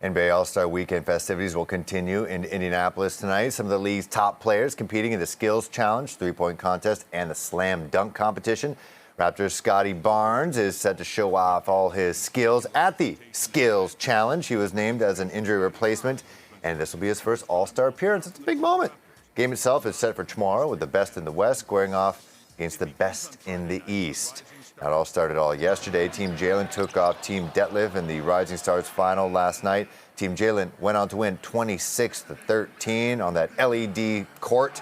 NBA All-Star Weekend festivities will continue in Indianapolis tonight. Some of the league's top players competing in the Skills Challenge, three-point contest, and the Slam Dunk competition. Raptors' Scottie Barnes is set to show off all his skills at the Skills Challenge. He was named as an injury replacement, and this will be his first All-Star appearance. It's a big moment. The game itself is set for tomorrow with the best in the West squaring off against the best in the East. That all started yesterday. Team Jalen took off Team Detlef in the Rising Stars final last night. Team Jalen went on to win 26-13 on that LED court.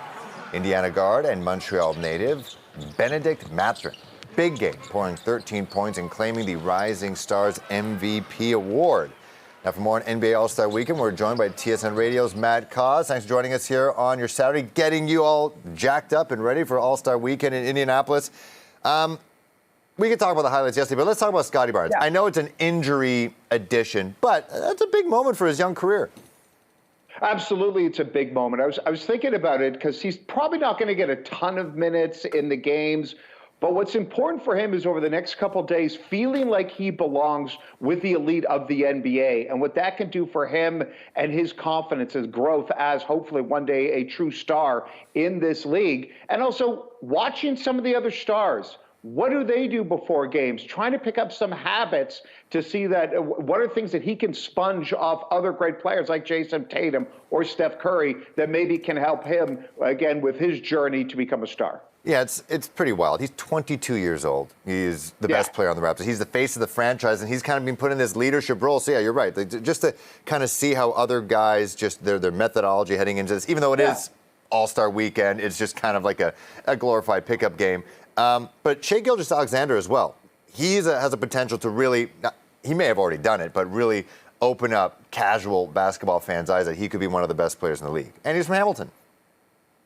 Indiana guard and Montreal native Benedict Mathurin. Big game, pouring 13 points and claiming the Rising Stars MVP award. Now, for more on NBA All-Star Weekend, we're joined by TSN Radio's Matt Cauz. Thanks for joining us here on your Saturday, getting you all jacked up and ready for All-Star Weekend in Indianapolis. We can talk about the highlights yesterday, but let's talk about Scottie Barnes. Yeah. I know it's an injury addition, but that's a big moment for his young career. Absolutely, it's a big moment. I was thinking about it because he's probably not going to get a ton of minutes in the games. But what's important for him is over the next couple of days, feeling like he belongs with the elite of the NBA and what that can do for him and his confidence, his growth as hopefully one day a true star in this league. And also watching some of the other stars. What do they do before games? Trying to pick up some habits to see that what are things that he can sponge off other great players like Jason Tatum or Steph Curry that maybe can help him, again, with his journey to become a star. Yeah, it's pretty wild. He's 22 years old. He's the best player on the Raptors. He's the face of the franchise, and he's kind of been put in this leadership role. So, yeah, you're right. Just to kind of see how other guys, just their methodology heading into this, even though it is All-Star Weekend, it's just kind of like a glorified pickup game. But Shai Gilgeous-Alexander as well. He has a potential to really, he may have already done it, but really open up casual basketball fans' eyes that he could be one of the best players in the league. And he's from Hamilton.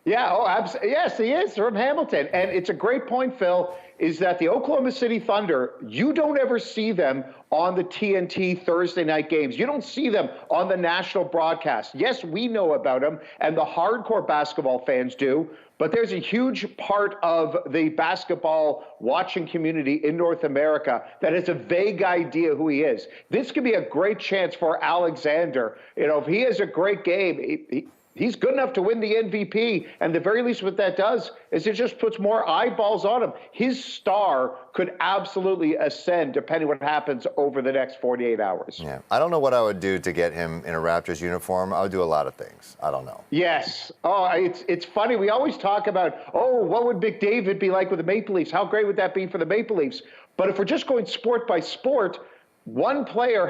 Yeah, yes, he is from Hamilton. And it's a great point, Phil, is that the Oklahoma City Thunder, you don't ever see them on the TNT Thursday night games. You don't see them on the national broadcast. Yes, we know about them, and the hardcore basketball fans do, but there's a huge part of the basketball watching community in North America that has a vague idea who he is. This could be a great chance for Alexander. You know, if he has a great game, he's good enough to win the MVP, and the very least what that does is it just puts more eyeballs on him. His star could absolutely ascend depending on what happens over the next 48 hours. Yeah, I don't know what I would do to get him in a Raptors uniform. I would do a lot of things. I don't know. Yes. Oh, it's funny. We always talk about, what would McDavid be like with the Maple Leafs? How great would that be for the Maple Leafs? But if we're just going sport by sport, one player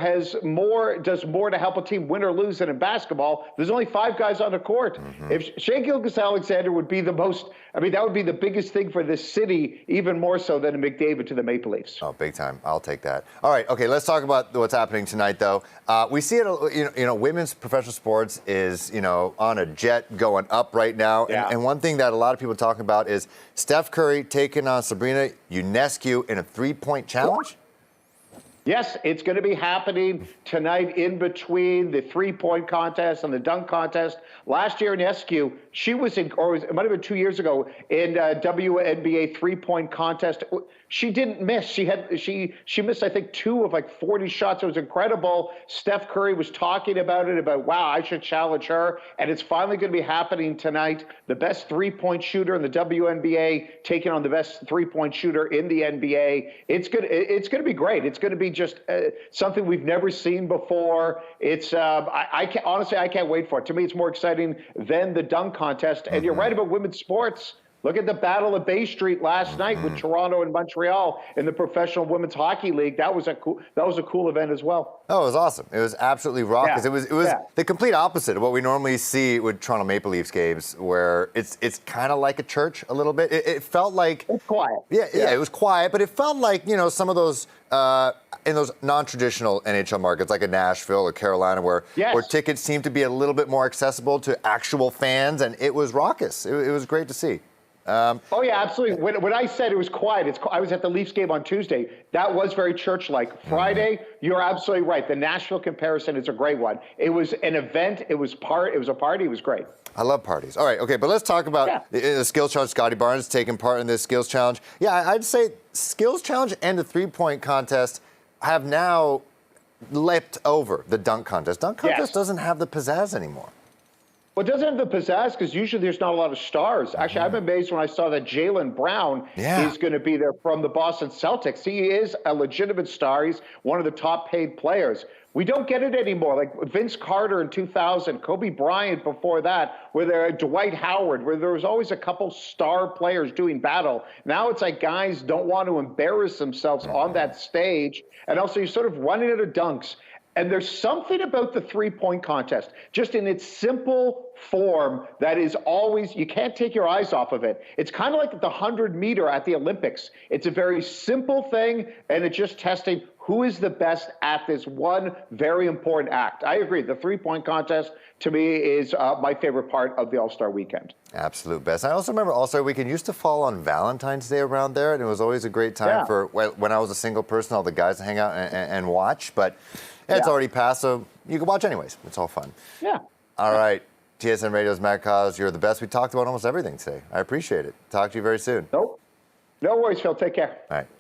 does more to help a team win or lose than in basketball. There's only 5 guys on the court. Mm-hmm. If Shai Gilgeous-Alexander would be that would be the biggest thing for this city, even more so than a McDavid to the Maple Leafs. Oh, big time. I'll take that. All right. Okay. Let's talk about what's happening tonight, though. We see it, women's professional sports is, on a jet going up right now. Yeah. And one thing that a lot of people are talking about is Steph Curry taking on Sabrina Ionescu in a 3-point challenge. Yes, it's going to be happening tonight in between the 3-point contest and the dunk contest. Last year in Ionescu, she was it might have been 2 years ago, in WNBA 3-point contest. She didn't miss. She missed, I think, 2 of 40 shots. It was incredible. Steph Curry was talking about it, wow, I should challenge her. And it's finally going to be happening tonight. The best 3-point shooter in the WNBA taking on the best 3-point shooter in the NBA. It's going to be great. It's going to be just something we've never seen before. It's honestly, I can't wait for it. To me, it's more exciting than the dunk contest. And you're right about women's sports. Look at the Battle of Bay Street last night with Toronto and Montreal in the Professional Women's Hockey League. That was a cool event as well. Oh, it was awesome. It was absolutely raucous. Yeah. It was the complete opposite of what we normally see with Toronto Maple Leafs games, where it's kind of like a church a little bit. It felt like it's quiet. Yeah, it was quiet, but it felt like some of those in those non-traditional NHL markets like a Nashville or Carolina, where tickets seem to be a little bit more accessible to actual fans, and it was raucous. It was great to see. Oh, yeah, absolutely. When I said it was quiet, I was at the Leafs game on Tuesday. That was very church-like. Friday, you're absolutely right. The Nashville comparison is a great one. It was an event. It was a party. It was great. I love parties. All right, okay, but let's talk about the Skills Challenge. Scottie Barnes taking part in this Skills Challenge. Yeah, I'd say Skills Challenge and the 3-point contest have now leapt over the dunk contest. Dunk contest Yes. doesn't have the pizzazz anymore. Well, it doesn't have the pizzazz because usually there's not a lot of stars. Actually, I'm amazed when I saw that Jaylen Brown Yeah. is going to be there from the Boston Celtics. He is a legitimate star. He's one of the top paid players. We don't get it anymore. Like Vince Carter in 2000, Kobe Bryant before that, where there Dwight Howard, where there was always a couple star players doing battle. Now it's like guys don't want to embarrass themselves on that stage. And also you're sort of running out of dunks. And there's something about the three-point contest, just in its simple form, that is always, you can't take your eyes off of it. It's kind of like the 100-meter at the Olympics. It's a very simple thing, and it's just testing who is the best at this one very important act. I agree. The three-point contest, to me, is my favorite part of the All-Star Weekend. Absolute best. I also remember All-Star Weekend used to fall on Valentine's Day around there, and it was always a great time for when I was a single person, all the guys to hang out and watch. But it's already passed, so you can watch anyways. It's all fun. Yeah. All right. TSN Radio's Matt Cause, you're the best. We talked about almost everything today. I appreciate it. Talk to you very soon. Nope. No worries, Phil. Take care. All right.